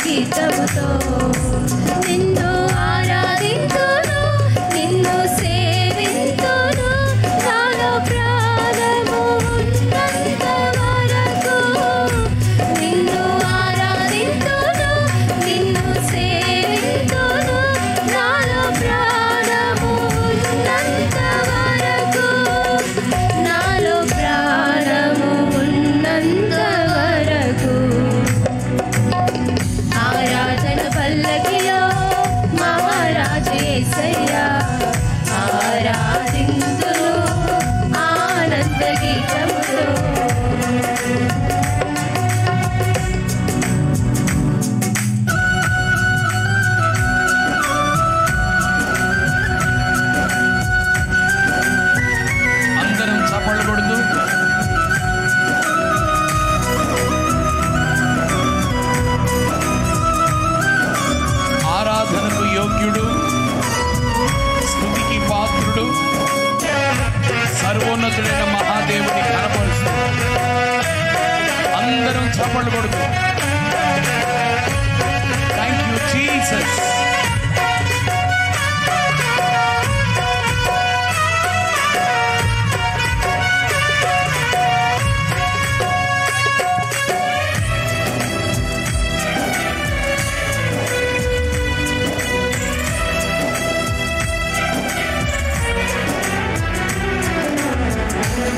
గీతముతో నిన్ను ఆరాధింతును, నిన్ను సేవింతును, నాలో ప్రాణము ఉన్నంత వరకు. నిన్ను ఆరాధింతును, నిన్ను సేవింతును, నాలో ప్రాణము ఉన్నంత వరకు. నాలో ప్రాణము ఉన్నంత వరకు. ఆరాధన పల్లకిలో మహారాజు యేసయ్యా, ఆరాధింతును ఆనంద గీతముతో. అందరం చప్పట్లు కొడుతూ ఆరాధనకు యోగ్యుడు, స్తుతికి పాత్రుడు, సర్వోన్నతుడైన మహాదేవుని కనపరుస్తూ అందరం చప్పట్లు కొడుతూ థ్యాంక్ యూ జీసస్.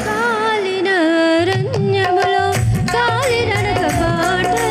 కాలిన అరణ్యములో కాలినడక బాటలో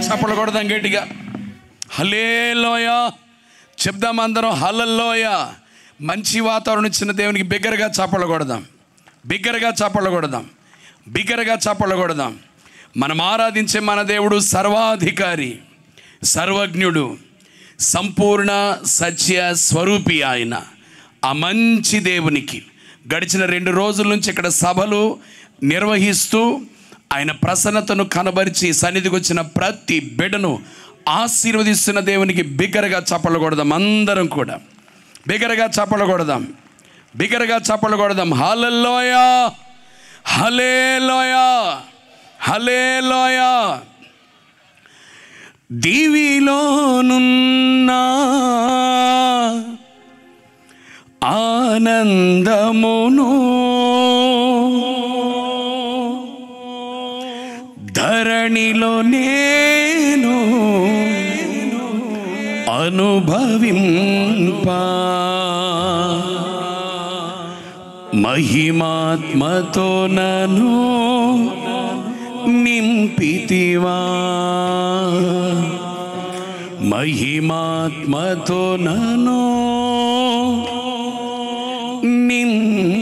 చప్పట్లు కొడదాం గట్టిగా. హల్లెలూయా చెప్దాం అందరం. హల్లెలూయా. మంచి వాతావరణం ఇచ్చిన దేవునికి బిగ్గరగా చప్పట్లు కొడదాం, బిగ్గరగా చప్పట్లు కొడదాం, బిగ్గరగా చప్పట్లు కొడదాం. మనం ఆరాధించే మన దేవుడు సర్వాధికారి, సర్వజ్ఞుడు, సంపూర్ణ సత్య స్వరూపి ఆయన. ఆ మంచి దేవునికి గడిచిన 2 రోజుల నుంచి ఇక్కడ సభలు నిర్వహిస్తూ ఆయన ప్రసన్నతను కనబరిచి సన్నిధికి వచ్చిన ప్రతి బిడ్డను ఆశీర్వదిస్తున్న దేవునికి బిగ్గరగా చప్పట్లు కొడదాం. అందరం కూడా బిగ్గరగా చప్పట్లు కొడదాం, బిగ్గరగా చప్పట్లు కొడదాం. హల్లెలూయా, హల్లెలూయా, హల్లెలూయా. దివిలోనున్నా ఆనందమును ధరణిలో నేను అనుభవింపా, మహిమాత్మతో నన్ను నింపితివా, మహిమాత్మతో నన్ను నింపితివా.